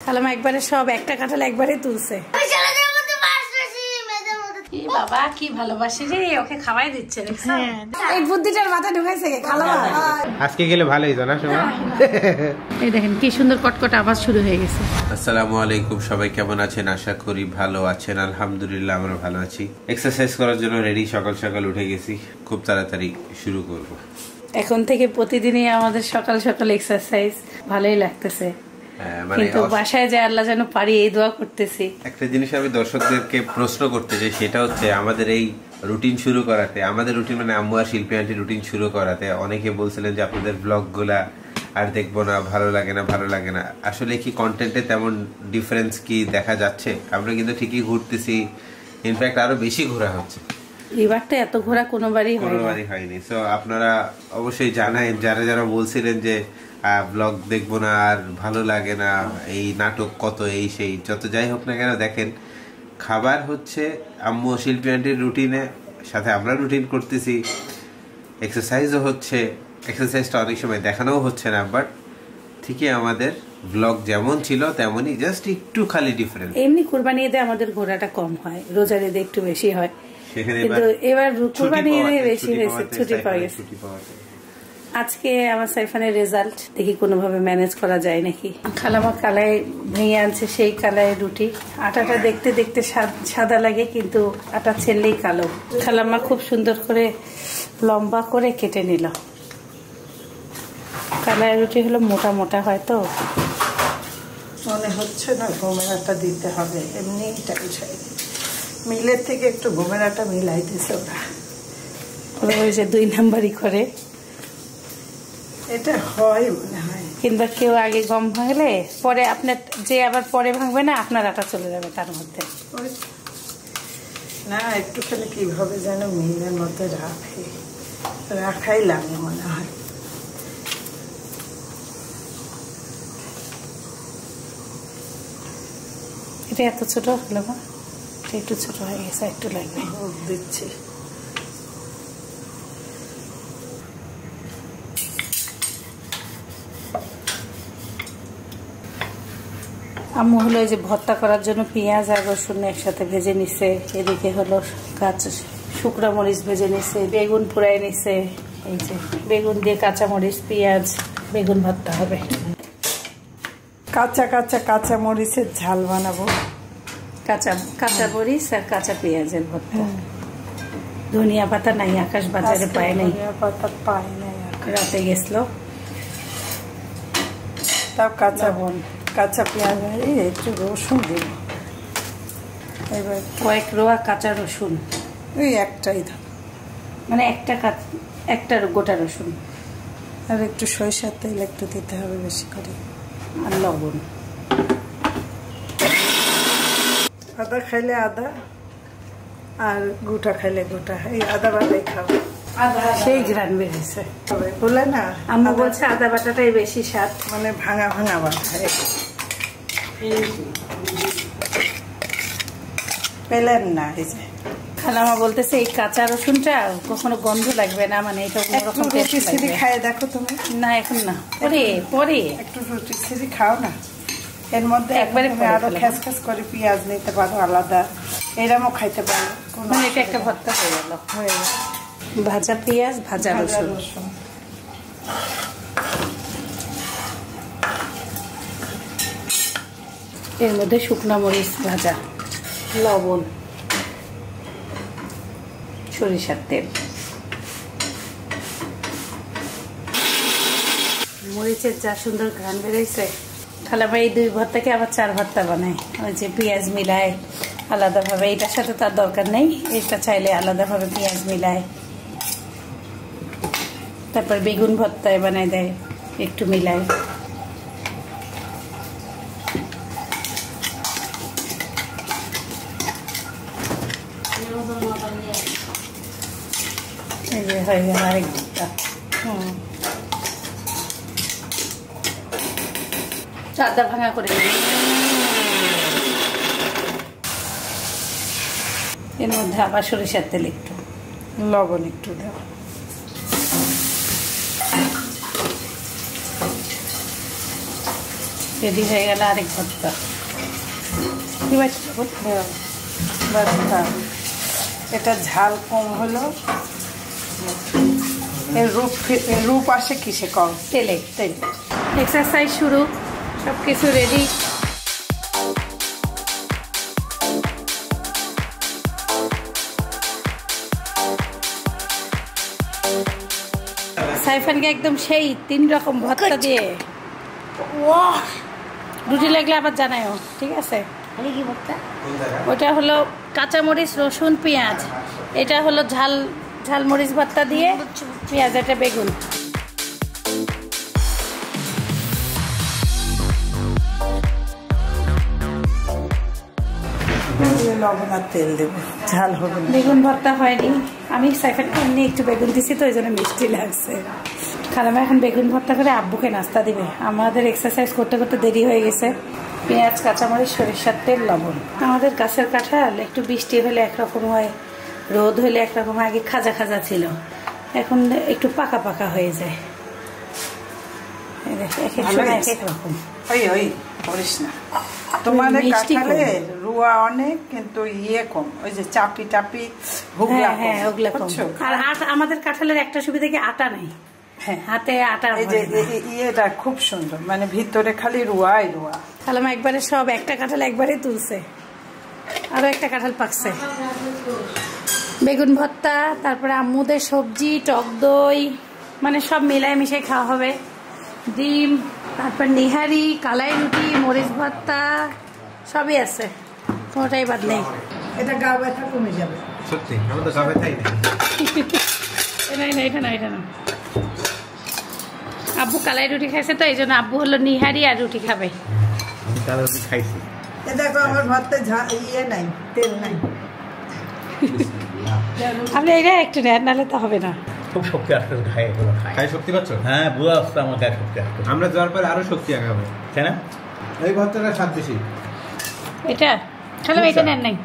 খালামা একবারে সব একটা কাঁঠাল একবারে তুলছে। বাবা কি ভালোবাসি রে, ওকে খাওয়াই দিচ্ছে। এই বুদ্ধিটার মাথা ঢুকাইছে খালামা। আজকে গেলে ভালোই তো না সময়। এই দেখেন কি সুন্দর কটকট আওয়াজ শুরু হয়ে গেছে। আসসালামু আলাইকুম, সবাই কেমন আছেন? আশা করি ভালো আছেন। আলহামদুলিল্লাহ আমরা ভালো আছি। এক্সারসাইজ করার জন্য রেডি, সকাল সকাল উঠে গেছি, খুব তাড়াতাড়ি শুরু করব। এখন থেকে প্রতিদিনই আমাদের সকাল সকাল এক্সারসাইজ, ভালোই লাগতেছে। কিন্তু বাসায় যে আল্লাহ যেন পারি এই দোয়া করতেছি। একটা জিনিস আমি দর্শকদেরকে প্রশ্ন করতে চাই, সেটা হচ্ছে আমাদের এই রুটিন শুরু করাতে, আমাদের রুটিন মানে আম্মু আর শিল্পী আন্টি রুটিন শুরু করাতে অনেকে বলছিলেন যে আপনাদের ব্লগ গুলা আর দেখবো না, ভালো লাগে না, ভালো লাগে না। আসলে কি কন্টেন্টে তেমন ডিফারেন্স কি দেখা যাচ্ছে? আমরা কিন্তু ঠিকই ঘুরতেছি, ইনফ্যাক্ট আরো বেশি ঘোরা হচ্ছে। এবারটা এত ঘোরা কোনোবারই হয়নি। সো আপনারা অবশ্যই জানাই, যারা যারা বলছিলেন যে ব্লগ দেখবো না আর ভালো লাগে না, এই নাটক কত, এই সেই, যত যাই হোক না কেন, দেখেন খাবার হচ্ছে আম্মু শিল্পী আন্টির রুটিনে, সাথে আমরা রুটিন করতেছি, এক্সারসাইজও হচ্ছে। এক্সারসাইজটা অনেক সময় দেখানোও হচ্ছে না, বাট ঠিকই আমাদের ব্লগ যেমন ছিল তেমনই, জাস্ট একটু খালি ডিফারেন্স। এমনি কুরবানি ঈদে আমাদের ঘোরাটা কম হয়, রোজার ঈদে একটু বেশি হয়, কিন্তু এবার কুরবানি ঈদে বেশি হয়েছে, ছুটি পাওয়া গেছে। আজকে আমার সাইফানের রেজাল্ট দেখি কোনোভাবে ম্যানেজ করা যায় নাকি। খালামা কালাই ভেঙে আনছে, সেই কালাই রুটি। আটাটা দেখতে দেখতে সাদা লাগে, কিন্তু আটা ছেড়লেই কালো। খালামা খুব সুন্দর করে লম্বা করে কেটে নিল। কালাই রুটি হলো মোটা মোটা হয়, তো মনে হচ্ছে না গমের আটা দিতে হবে, এমনি টাইট। মিলের থেকে একটু গমের আটা মিলাইতেছে ওরা, ওই যে 2 নাম্বারই করে। এটা হয় মনে হয়, কিংবা কেউ আগে গম ভাঙলে পরে আপনার যে আবার পরে ভাঙবে না, আপনার আটা চলে যাবে তার মধ্যে। না একটুখানি কিভাবে যেন মিলের মধ্যে রাখাই লাগে মনে হয়। এটা এত ছোট হলো না, একটু ছোট হয়ে গেছে, একটু লাগবে। দিচ্ছি। আম্মু হলো এই যে ভর্তা করার জন্য পেঁয়াজ আর রসুন একসাথে ভেজে নিছে, এদিকে হলো কাঁচা শুকনো মরিচ ভেজে নিছে, বেগুন পুড়াই নিছে। এই যে বেগুন দিয়ে কাঁচা মরিচ, পেঁয়াজ, বেগুন ভর্তা হবে। কাঁচা মরিচের ঝাল বানাবো। কাঁচা মরিচ আর কাঁচা পেঁয়াজের ভর্তা। ধনিয়া পাতা নাই, আকাশ বাজারে পায় নাই, রাতে গেছিল। তাও কাঁচা পেঁয়াজ, একটু রসুন দিব। এবার কয়েক রোয়া কাঁচা রসুন, ওই একটাই ধর, মানে একটা গোটা রসুন। আর একটু সরিষার তেল একটু দিতে হবে বেশি করে, আর লবণ। আদা খাইলে আদা, আর গোটা খাইলে গোটা। এই আদা বাটাই খাবো, সেই ঘ্রাণ বেরিয়েছে বলে না। আম্মু বলছে আদা বাটাটাই বেশি স্বাদ, মানে ভাঙা ভাঙা বাটা। পেলেন না, এই যে খালামা বলতেছে এই কাঁচা রসুনটা কখনো গন্ধ লাগবে না, মানে এটা অন্যরকম টেস্ট লাগবে। খায় দেখো তুমি। না এখন না, পরে একটু রুটি সিরি খাও না। এর মধ্যে একবারে আরো খেস করে পেঁয়াজ নিতে পারো আলাদা, এরমও খাইতে পারো। মানে এটা একটা ভর্তা হয়ে গেল। ভাজা পেঁয়াজ, ভাজা রসুন। এর মধ্যে শুকনো মরিচ ভাজা, লবণ, সরিষার তেল। মরিচের যা সুন্দর ঘ্রাণ বেরোইছে। খালামা এই 2 ভর্তাকে আবার 4 ভর্তা বানায়। ওই যে পেঁয়াজ মিলায় আলাদাভাবে, এটার সাথে তার দরকার নেই, এটা চাইলে আলাদাভাবে পেঁয়াজ মিলায়। তারপর বেগুন ভর্তায় বানায় দেয়, একটু মিলায়। এই যে হয়ে গেল আরেক ভর্তা। চাদা ভাঙা করে এর মধ্যে আবার সরিষার তেল, একটু লবণ একটু দাও। রেডি হয়ে গেল আরেক ভর্তা। কি ভর্তা, এটা ঝাল কম হলো। এর রূপ আসে কিসে? কম তেলে। এক্সারসাইজ শুরু, সব কিছু রেডি। সাইফানকে একদম সেই 3 রকম ভর্তা দিয়ে রুটি লাগলে আবার জানায়ও, ঠিক আছে? ওটা হলো কাঁচামরিচ, রসুন, পেঁয়াজ। এটা হলো ঝালমরিচ ভর্তা দিয়ে পেঁয়াজ, এটা বেগুন। লবণ আর তেল দেবো, ঝাল হবে। বেগুন ভর্তা হয়নি, আমি সাইফানকে এমনি একটু বেগুন দিছি তো, ওই জন্য মিষ্টি লাগছে। খালামা এখন বেগুন ভর্তা করে আব্বুকে নাস্তা দিবে। আমাদের এক্সারসাইজ করতে করতে দেরি হয়ে গেছে। পেঁয়াজ, কাঁচামরিচ, সরিষার তেল, লবণ। আমাদের গাছের কাঁঠাল একটু বৃষ্টি হলে একরকম হয়, রোদ হলে একরকম। আগে খাজা খাজা ছিল, এখন একটু পাকা পাকা হয়ে যায়। এক এক সময় এক এক রকম। করিস না, তোমাদের কাঁঠালে রুয়া অনেক কিন্তু ইয়ে কম, ওই যে চাপি টাপি। হ্যাঁ, ওগুলা কম। আর আমাদের কাঁঠালের একটা সুবিধা কি, আটা নেই। হ্যাঁ, হাতে আটা। এই যে ইয়েটা খুব সুন্দর, মানে ভিতরে খালি রুয়াই রুয়া। খালামা একবারে সব একটা কাঁঠাল একবারে তুলছে, আরো একটা কাঁঠাল পাকছে। বেগুন ভর্তা, তারপরে আম্মুদের সবজি, টক দই, মানে সব মিলাই মিশাই খাওয়া হবে। ডিম, তারপর নিহারি, কালাই রুটি, মরিচ ভর্তা, সবই আছে, কোনোটাই বাদ নেই। এটা গা ব্যথা কমে যাবে সত্যি। আমার তো গা ব্যথাই না, এটা না। আব্বু কালাই রুটি খাইছে তো, এই জন্য আব্বু হলো নিহারি আর রুটি খাবে। খাইছি। দেখো আমার ভর্তা ইয়ে নাই, তেল নাই। আপনি এটা একটু নেন, নাহলে তো হবে না। খুব শক্তি আসতে খাই শক্তি পাচ্ছ? হ্যাঁ, বুঝা আসছে আমার গায়ে শক্তি আসতে। আমরা যাওয়ার পরে আরো শক্তি আগাবে, তাই না? এই ভর্তাটা স্বাদ বেশি। এটা তাহলে এটা নেন নাই।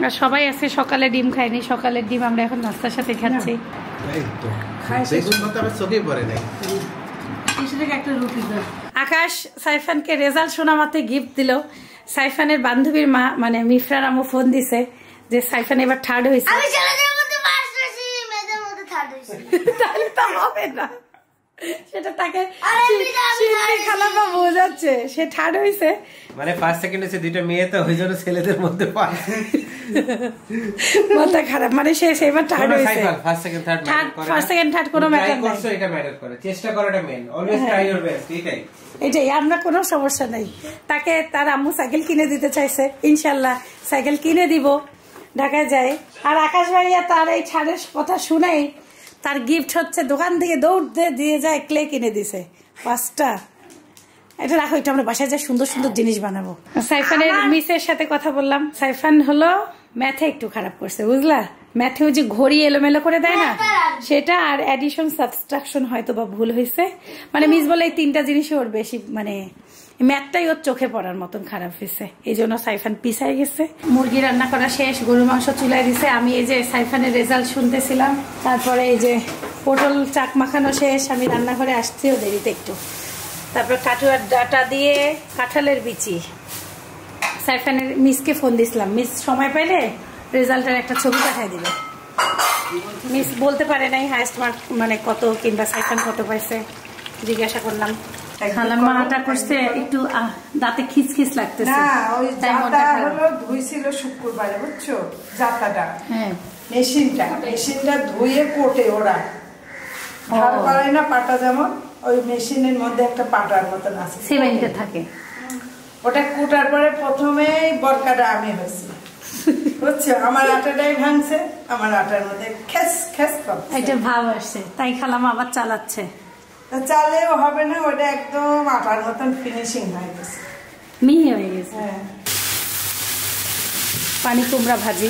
আর সবাই আছে, সকালে ডিম খাইনি, সকালের ডিম আমরা এখন নাস্তার সাথে খাচ্ছি। আকাশ সাইফানকে রেজাল্ট শোনা মাত্র গিফট দিল। সাইফানের বান্ধবীর মা মানে মিফরার আম্মু ফোন দিছে যে সাইফান এবার থার্ড হয়েছে। তাহলে তো হবে না, সেটা তাকে খালাপা বোঝাচ্ছে, সে থার্ড হয়েছে। মানে ফার্স্ট সেকেন্ড হচ্ছে দুইটা মেয়ে, তো ওই জন্য ছেলেদের মধ্যে মাথা খারাপ। মানে সে এবার থার্ড হয়েছে। ফার্স্ট সেকেন্ড থার্ড কোনো ম্যাটার নাই, এটা ম্যাটার করে। চেষ্টা করাটা main, always try your best. এটাই, আমরা কোনো সমস্যা নাই। তাকে তার আম্মু সাইকেল কিনে দিতে চাইছে, ইনশাল্লাহ সাইকেল কিনে দিব, ঢাকায় যায়। আর আকাশ ভাইয়া তার এই ছাড়ের কথা শুনেই তার গিফট হচ্ছে দোকান থেকে দৌড় দিয়ে যায়, ক্লে কিনে দিছে 5টা। এটা রাখো, এটা আমরা বাসায় যাই সুন্দর সুন্দর জিনিস বানাবো। সাইফানের মিসের সাথে কথা বললাম। সাইফান হলো ম্যাথে একটু খারাপ করছে, বুঝলা? ম্যাথে ওই যে ঘড়ি এলোমেলো করে দেয় না, সেটা আর অ্যাডিশন সাবট্রাকশন হয়তো বা ভুল হয়েছে। মানে মিস বলে এই 3টা জিনিসই ওর বেশি, মানে ম্যাথটাই ওর চোখে পড়ার মতন খারাপ হয়েছে, এই জন্য সাইফান পিছায় গেছে। মুরগি রান্না করা শেষ, গরু মাংস চুলায় দিছে। আমি এই যে সাইফানের রেজাল্ট শুনতেছিলাম, তারপরে এই যে পটল চাক মাখানো শেষ, আমি রান্নাঘরে আসছিও দেরিতে একটু। তারপর কাটুয়ার ডাটা দিয়ে কাঁঠালের বিচি। সাইফানের মিসকে ফোন দিছিলাম, মিস সময় পাইলে রেজাল্টের একটা ছবি পাঠিয়ে দিবে। মিস বলতে পারে নাই হাইস্ট মার্ক মানে কত, কিংবা সাইফান কত পাইছে, জিজ্ঞাসা করলাম। খালাম্মা আটা করছে, একটু দাঁতে খিচখিচ লাগতেছে। না, ওই জাতা হলো ধুইছিল শুক্রবারে, বুঝছো? জাতাটা, হ্যাঁ, মেশিনটা ধুয়ে কোটে ওরা ধার পারে না, পাটা যেমন ওই মেশিনের মধ্যে একটা পাটার মতন আছে, সিমেন্টে থাকে। ওটা কুটার পরে প্রথমেই বরকাটা আমি হয়েছি, বুঝছো? আমার আটাটাই ভাঙছে, আমার আটার মধ্যে খেস খেস করছে, এটা ভাব আসছে, তাই খালাম্মা আবার চালাচ্ছে। চালেও হবে না, ওটা একদম আটার মতন ফিনিশিং হয়ে গেছে, মিহি হয়ে গেছে। হ্যাঁ। পানি কুমড়া ভাজি,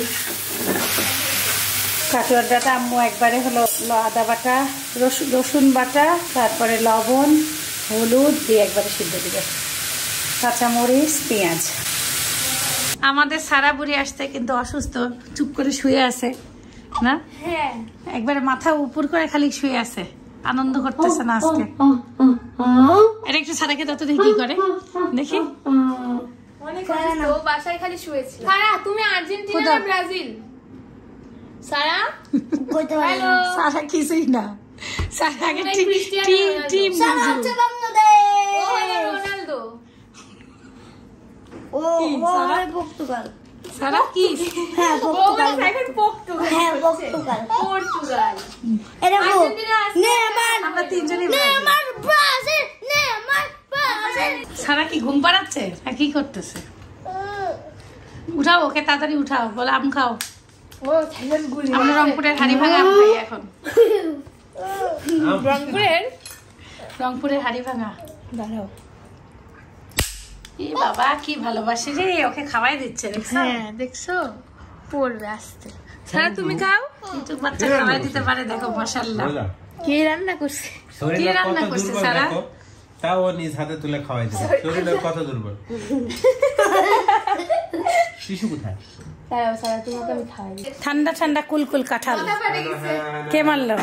কাটুয়ার ডাটা আম্মু একবারে হলো আদা বাটা, রসুন বাটা, তারপরে লবণ, হলুদ দিয়ে একবারে সিদ্ধ দিবে, কাঁচামরিচ, পেঁয়াজ। আমাদের সারা বুড়ি আসতে কিন্তু অসুস্থ, চুপ করে শুয়ে আছে না? হ্যাঁ, একবারে মাথা উপর করে খালি শুয়ে আছে। আনন্দ করতেছে না আজকে। এটা একটু সারাকে তত দেখি কি করে দেখি। বাসায় খালি শুয়েছিল। সারা তুমি আর্জেন্টিনা না ব্রাজিল? সারা হ্যালো। সারা কিছুই না, সারা আগে টিম হচ্ছে বাংলাদেশ। ও হলো রোনালদো। ও পর্তুগাল। সারা কি? হ্যাঁ পর্তুগাল। এখন পর্তুগাল। হ্যাঁ পর্তুগাল। পর্তুগাল। এটা নেইমার। আমরা তিনজনই নেইমার ব্রাজিল। Neymar Brazil. সারা কি ঘুম পাড়াচ্ছে আর কি করতেছে? উঠাও ওকে, তাড়াতাড়ি উঠাও, বলে আম খাও। ও ছেলের গুলি। আমরা রংপুরের হাড়ি ভাঙা আম খাই এখন। রংপুরের হাড়ি ভাঙা। দাঁড়াও। এই বাবা কি ভালোবাসে রে, ওকে খাওয়াই দিচ্ছে। হ্যাঁ দেখছো, পড়বে আসতে। সারা তুমি খাও। কিন্তু বাচ্চা খাওয়াই দিতে পারে, দেখো মাশাআল্লাহ। কে রান্না করছে? কি রান্না করছে সারা? তাও নিজ হাতে তুলে খাওয়াই দিবে। শরীরটা কত দুর্বল। শিশু কোথায়? দাঁড়াও সারা, তোমাকে আমি খাওয়াই দিই। ঠান্ডা ঠান্ডা কুলকুল কাঁঠাল কে মারলো?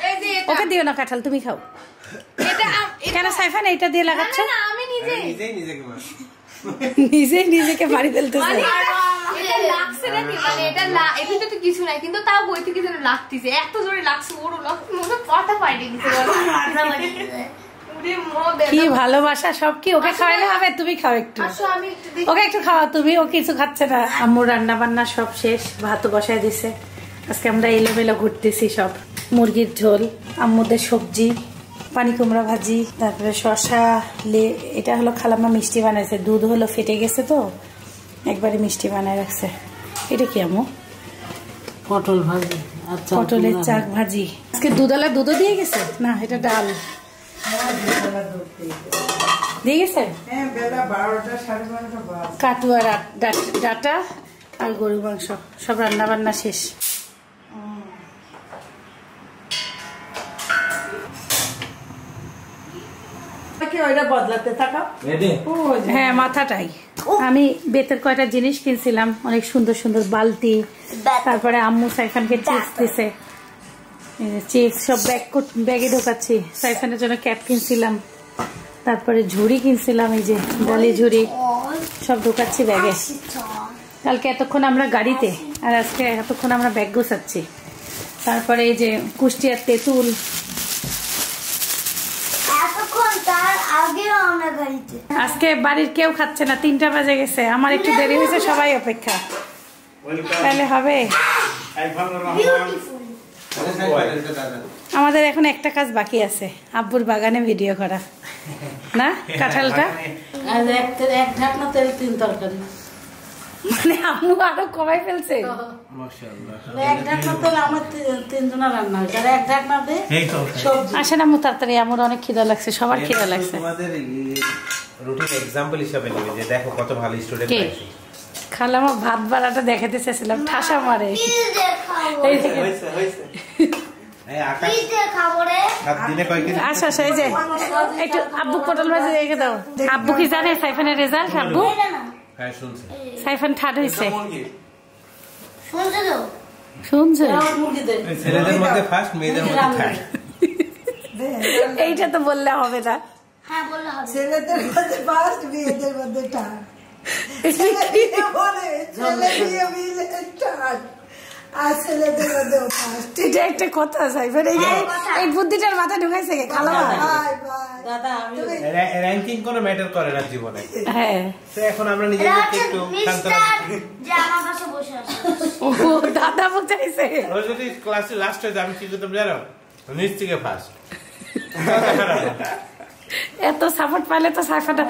এই যে ওকে দিও না কাঁঠাল, তুমি খাও। এটা কেন সাইফান এইটা দিয়ে লাগাচ্ছ? না আমি নিজেই নিজেকে মার। নিজেই নিজেকে মারি ফেলতেছে। এটা লাগছে নাকি? মানে এটা এটাতে তো কিছু নাই, কিন্তু তাও বই থেকে যেন লাগতেছে, এত জোরে লাগছে। ওর মনে পাটা পাইনি কিছু বলো। কি ভালোবাসা সব। কি ওকে খাওয়াইলে হবে? তুমি খাও একটু, আমি একটু দেখি। ওকে একটু খাওয়া তুমি, ও কিছু খাচ্ছে না। আম্মুর রান্না বান্না সব শেষ, ভাতও বসায় দিছে। আজকে আমরা এলোমেলো ঘুরতেছি সব। মুরগির ঝোল, আম্মুদের সবজি, পানি কুমড়া ভাজি, তারপরে শসা, এটা হলো খালাম্মা মিষ্টি বানাইছে। দুধ হলো ফেটে গেছে তো একবারে মিষ্টি বানায় রাখছে। এটা কি আম্মু? পটল ভাজি। আচ্ছা, পটলের চাক ভাজি। আজকে দুধওয়ালা দুধও দিয়ে গেছে না? এটা ডাল দিয়ে গেছে। হ্যাঁ বেলা 12টা 12:30 বাজে। কাটুয়া ডাটা আর গরু মাংস সব রান্না বান্না শেষ। হ্যাঁ মাথাটাই। আমি বেতের কয়টা জিনিস কিনছিলাম, অনেক সুন্দর সুন্দর বালতি। তারপরে আম্মু সাইফানকে চিপস দিছে, চিপস সব ব্যাগে ঢোকাচ্ছি। সাইফানের জন্য ক্যাপ কিনছিলাম, তারপরে ঝুড়ি কিনছিলাম, এই যে ডালি ঝুড়ি সব ঢোকাচ্ছি ব্যাগে। কালকে এতক্ষণ আমরা গাড়িতে, আর আজকে এতক্ষণ আমরা ব্যাগ গোছাচ্ছি। তারপরে এই যে কুষ্টিয়ার তেঁতুল। আজকে বাড়ির কেউ খাচ্ছে না, 3টা বাজে গেছে। আমার একটু দেরি হয়েছে, সবাই অপেক্ষা। তাহলে হবে। আমাদের এখন একটা কাজ বাকি আছে, আব্বুর বাগানে ভিডিও করা না, কাঁঠালটা। এক ঢাকনা তেল 3 তরকারি। মানে আম্মু আরো কমাই ফেলছে। এক ঢাকনা তেল আমার 3 জনা রান্না হয়েছে, আর এক ঢাকনা দিয়ে সবজি। আসেন আম্মু তাড়াতাড়ি, আমার অনেক খিদা লাগছে, সবার খিদা লাগছে। তোমাদের রুটিন एग्जांपल হিসেবে নেবে যে দেখো কত ভালো স্টুডেন্ট আছে। খালামা ভাত বাড়াটা দেখাতে চাইছিলাম, ঠাসা মারে। এই থেকে আচ্ছা আচ্ছা, এই যে একটু আব্বু পটল ভাজি রেখে দাও। আব্বু কি জানে সাইফানের রেজাল্ট? আব্বু সাইফান থার্ড হয়েছে, শুনছে? ছেলেদের মধ্যে ফার্স্ট, মেয়েদের মধ্যে থার্ড। এইটা তো বললে হবে না। হ্যাঁ বললে হবে। ছেলেদের মধ্যে ফার্স্ট, মেয়েদের মধ্যে থার্ড। এটা একটা কথা সাইফান, এই বুদ্ধিটার মাথা ঢুকাইছে কে খালামা? দাদা র‍্যাঙ্কিং কোনো ম্যাটার করে না জীবনে। হ্যাঁ তো এখন আমরা নিজেদেরকে একটু শান্ত রাখি। যে আমার পাশে বসে আছে, ও দাদা বুঝাইছে। ও যদি ক্লাসে লাস্ট হয়ে যায় আমি কি করতাম জানো? নিচ থেকে ফার্স্ট। এত সাপোর্ট পাইলে তো সাইফানটা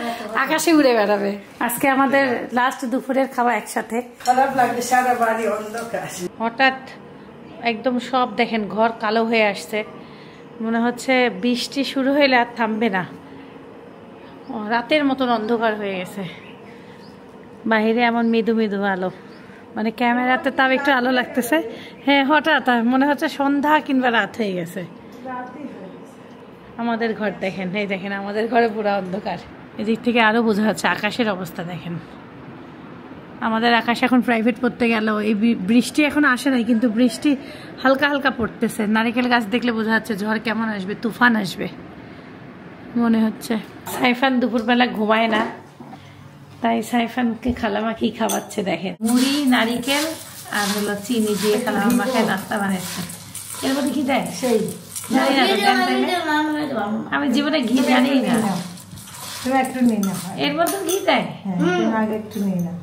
আকাশে উড়ে বেড়াবে। আজকে আমাদের লাস্ট দুপুরের খাওয়া একসাথে। খারাপ লাগে, সারা বাড়ি অন্ধকার। হঠাৎ একদম সব দেখেন ঘর কালো হয়ে আসছে, মনে হচ্ছে বৃষ্টি শুরু হইলে আর থামবে না। রাতের মতন অন্ধকার হয়ে গেছে, বাহিরে এমন মৃদু মৃদু আলো, মানে ক্যামেরাতে তাও একটু আলো লাগতেছে। হ্যাঁ হঠাৎ মনে হচ্ছে সন্ধ্যা কিংবা রাত হয়ে গেছে। আমাদের ঘর দেখেন, এই দেখেন আমাদের ঘরে পুরো অন্ধকার। এদিক থেকে আরো বোঝা যাচ্ছে, আকাশের অবস্থা দেখেন। আমাদের আকাশ এখন প্রাইভেট পড়তে গেল। এই বৃষ্টি এখন আসে নাই, কিন্তু বৃষ্টি হালকা হালকা পড়তেছে। নারিকেল গাছ দেখলে বোঝা যাচ্ছে ঝড় কেমন আসবে, তুফান আসবে মনে হচ্ছে। সাইফান দুপুরবেলা ঘুমায় না, তাই সাইফানকে খালামা কি খাওয়াচ্ছে দেখেন, মুড়ি নারিকেল আর হলো চিনি দিয়ে খালামা মাখায় নাস্তা বানাচ্ছে। এর মধ্যে কি দেয় সেই জানি না, আমি জীবনে ঘি জানি না। একটু নিয়ে না, এর মধ্যে ঘি দেয়, আগে একটু নিয়ে না।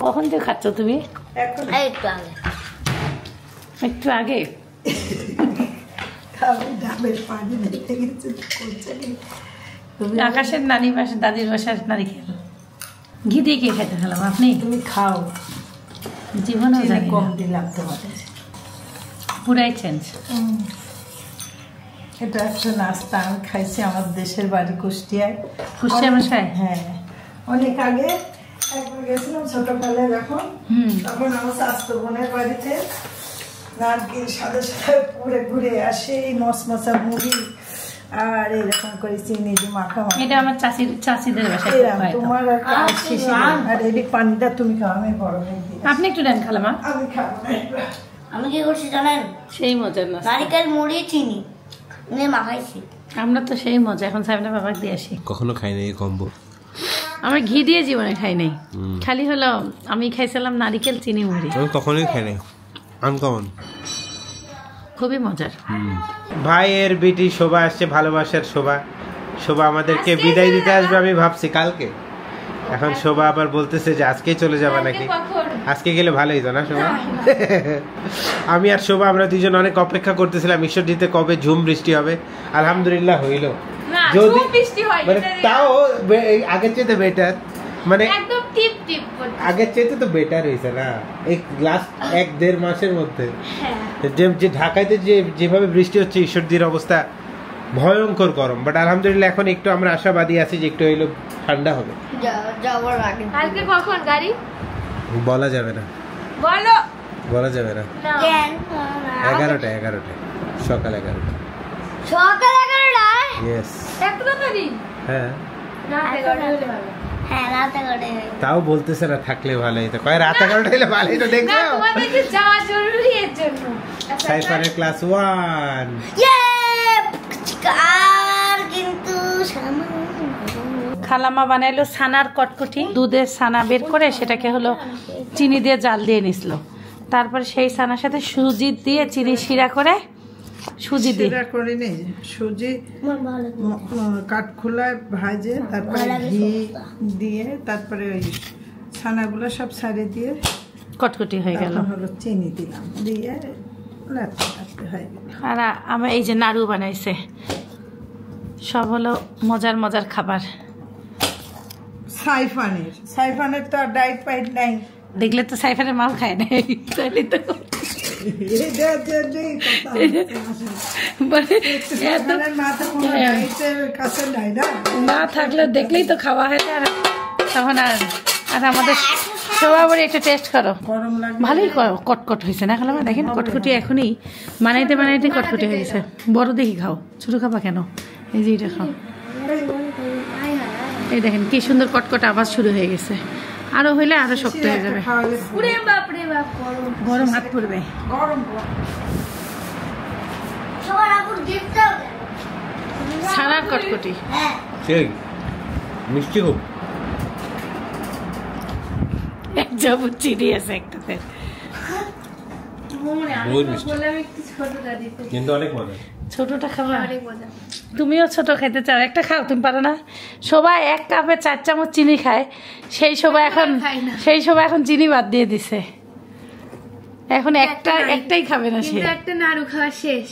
কখন থেকে খাচ্ছ তুমি? একটু আগে। আকাশের নানি বাসা, দাদির বাসার নারিকেল ঘি দিয়ে কে খেতে খেলাম? আপনি? তুমি খাও, জীবনেও জানি কম দিলাম তোমাদের, পুরাই চেঞ্জ। এটা একটা নাস্তা আমি খাইছি আমার দেশের বাড়ি কুষ্টিয়ায়। কুষ্টিয়া বাসায়? হ্যাঁ, অনেক আগে একবার গেছিলাম ছোটকালে যখন, তখন আমার স্বাস্থ্য বোনের বাড়িতে নারকেল সাদা সাদা ঘুরে ঘুরে আসে, এই মশমশা মুড়ি আর এরকম করে চিনি দিয়ে মাখা। এটা আমার চাচিদের বাসায়। তোমার আর এই পানিটা তুমি খাও, আমি গরমে দিই। আপনি একটু দেন খালামা। আমি খাবো না। আমি কি করছি জানেন? সেই মজার না, নারিকেল মুড়ি চিনি নিয়ে মাখাইছি। আমরা তো সেই মজা এখন সামনে বাবাকে দিয়ে আসি। কখনো খাই নাই কম্বো, আমি ঘি দিয়ে জীবনে খাই নাই, খালি হলো আমি খাইছিলাম নারিকেল চিনি মুড়ি। আমি কখনোই খাই নাই, আনকমন, খুবই মজার। ভাইয়ের বিটি শোভা আসছে, ভালোবাসার শোভা। শোভা আমাদেরকে বিদায় দিতে আসবে আমি ভাবছি কালকে, এখন শোভা আবার বলতেছে যে আজকেই চলে যাবে নাকি। আজকে গেলে ভালোই তো না শোভা? আমি আর শোভা আমরা দুজন অনেক অপেক্ষা করতেছিলাম ঈশ্বরদীতে কবে ঝুম বৃষ্টি হবে। আলহামদুলিল্লাহ হইল, যদি মানে তাও আগের চেয়ে বেটার, মানে আগের চেয়ে তো বেটার হয়েছে না এই লাস্ট 1-1.5 মাসের মধ্যে। যে ঢাকাতে যেভাবে বৃষ্টি হচ্ছে, ঈশ্বরদীর অবস্থা ভয়ঙ্কর গরম, বাট আলহামদুলিল্লাহ এখন একটু আমরা আশাবাদী আছি যে একটু হইলো ঠান্ডা হবে। কালকে কখন গাড়ি বলা যাবে না, বলা যাবে না। 11টা সকাল 11টা। ইয়েস, হ্যাঁ তাও বলতেছে না থাকলে ভালো হইতো, কয় রাত 11টা হইলে ভালো হইতো। দেখো সাইফারের ক্লাস 1 কিন্তু খালামা বানাইলো ছানার কটকটি, দুধের ছানা বের করে সেটাকে হলো চিনি দিয়ে জাল দিয়ে নিছিল, তারপর সেই ছানার সাথে সুজি দিয়ে চিনি শিরা করে সুজি দিয়ে করে নেই, সুজি কাঠখোলায় ভাজে, তারপরে ঘি দিয়ে, তারপরে ওই ছানাগুলো সব ছাড়ে দিয়ে কটকটি হয়ে গেল। হলো চিনি দিলাম, দিয়ে লাটতে হয়ে গেল। আর আমার এই যে নাড়ু বানাইছে, সব হলো মজার মজার খাবার। সাইফানের তো আর ডায়েট ফাইট নাই, দেখলে তো সাইফানের মাও খায় না, তাহলে তো না থাকলে দেখলেই তো খাওয়া হয় না তখন। আর আমাদের সবাই একটু টেস্ট করো, ভালোই কটকট হয়েছে না খালামা? দেখেন কটকটি এখনই বানাইতে বানাইতে কটকটি হয়ে গেছে। বড় দেখি খাও, ছোট খাবা কেন? এই যে এটা খাও, এই দেখেন কি সুন্দর কটকট আওয়াজ শুরু হয়ে গেছে। আরো হইলে আরো শক্ত হয়ে যাবে, গরম হাত পড়বে। ছানার কটকটি মিষ্টি খুব, এক চামচ চিনি আছে একটাতে, কিন্তু অনেক মজা। ছোটটা খাবা? তুমিও ছোট খেতে চাও? একটা খাও, তুমি পারো না? সবাই 1 কাপে 4 চামচ চিনি খায়, সেই সবাই এখন চিনি বাদ দিয়ে দিছে, এখন একটাই খাবে না। সে একটা নাড়ু খাওয়া শেষ।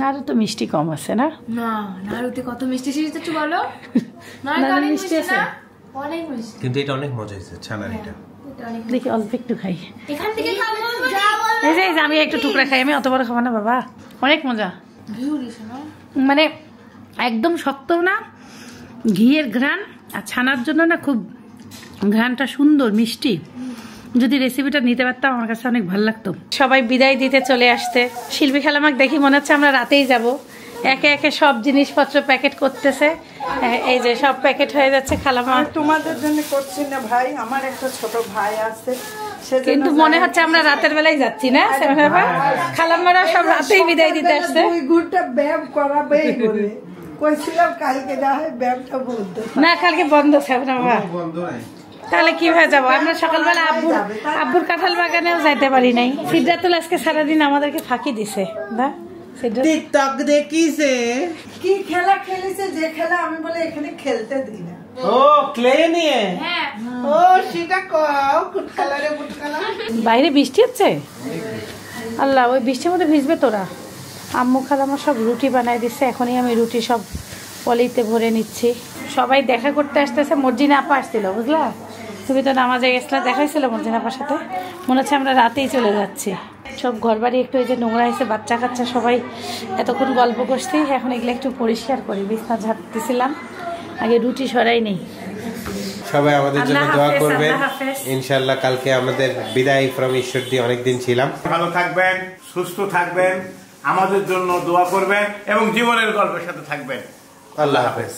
নাড়ু তো মিষ্টি কম আছে না? না, নাড়ুতে কত মিষ্টি শেষ একটু বলো। নাড়ু মিষ্টি আছে, অনেক মিষ্টি, কিন্তু এটা অনেক মজা হয়েছে ছানার। এটা দেখি অল্প একটু খাই, এখান থেকে এই যে আমি একটু টুকরা খাই, আমি অত বড় খাবো না বাবা, অনেক মজা। মানে একদম শক্ত না, ঘিয়ের ঘ্রাণ, আর ছানার জন্য না খুব ঘ্রাণটা সুন্দর মিষ্টি। যদি রেসিপিটা নিতে পারতাম আমার কাছে অনেক ভালো লাগতো। সবাই বিদায় দিতে চলে আসতে, শিল্পী খালামাকে দেখি মনে হচ্ছে আমরা রাতেই যাব, একে একে সব জিনিসপত্র প্যাকেট করতেছে। এই যে সব প্যাকেট হয়ে যাচ্ছে। খালামা তোমাদের জন্য করছি না ভাই, আমার একটা ছোট ভাই আছে, কিন্তু মনে হচ্ছে আমরা রাতের বেলায় যাচ্ছি না? খালাম্মারা সব রাতেই বিদায় দিতে আসছে। দুই ঘন্টা ব্যায়াম করাবেই বলে কইছিলাম, কালকে না হয় ব্যায়ামটা বন্ধ। না, কালকে বন্ধ থাকবে না বাবা। তাহলে কিভাবে যাবো আমরা? সকালবেলা আব্বুর কাঁঠাল বাগানেও যাইতে পারি নাই। সিদ্ধাতুল আজকে সারাদিন আমাদেরকে ফাঁকি দিছে। না টিকটক দেখিছে, কি খেলা খেলেছে, যে খেলা আমি বলে এখানে খেলতে দিই না। ও ক্লে নিয়ে, ও সেটা কও কুট কালারে কুট কালার। বাইরে বৃষ্টি হচ্ছে, আল্লাহ ওই বৃষ্টির মধ্যে ভিজবে তোরা। আম্মু খালামা সব রুটি বানাই দিচ্ছে, এখনই আমি রুটি সব পলিতে ভরে নিচ্ছি। সবাই দেখা করতে আসতেছে। মর্জিনা আপা আসছিল, বুঝলা? তুমি তো নামাজে গেছিলা, দেখাইছিল মর্জিনা আপার সাথে। মনে হচ্ছে আমরা রাতেই চলে যাচ্ছি। সব ঘর বাড়ি একটু এই যে নোংরা হয়েছে, বাচ্চা কাচ্চা সবাই এতক্ষণ গল্প করছি। এখন এগুলো একটু পরিষ্কার করি। বিছনা ঝাড়তেছিলাম, আগে রুটি সরাই নেই। সবাই আমাদের জন্য দোয়া করবেন ইনশাআল্লাহ। কালকে আমাদের বিদায় ফ্রম ঈশ্বরদী, অনেকদিন ছিলাম। ভালো থাকবেন, সুস্থ থাকবেন, আমাদের জন্য দোয়া করবেন এবং জীবনের গল্পের সাথে থাকবেন। আল্লাহ হাফেজ।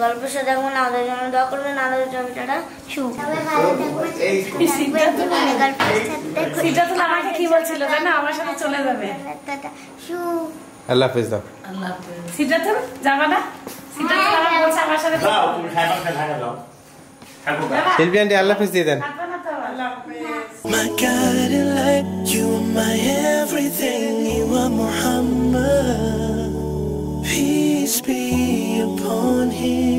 গল্পের সাথে আমাদের জন্য দোয়া করবেন। কি বলছিল জানো? আমার সাথে চলে যাবে। আল্লাহ হাফেজ দাও। আল্লাহ হাফেজ। সিদ্ধাতুল যাবা না? সিদ্ধাতুল আমার বলছে আমার সাথে যাও, তুমি সাহেবকে ঢাকা দাও। শিল্পী আন্টি আল্লাহ হাফেজ দিয়ে দেন। My guiding light, you are my everything, you are Muhammad. Peace be upon him.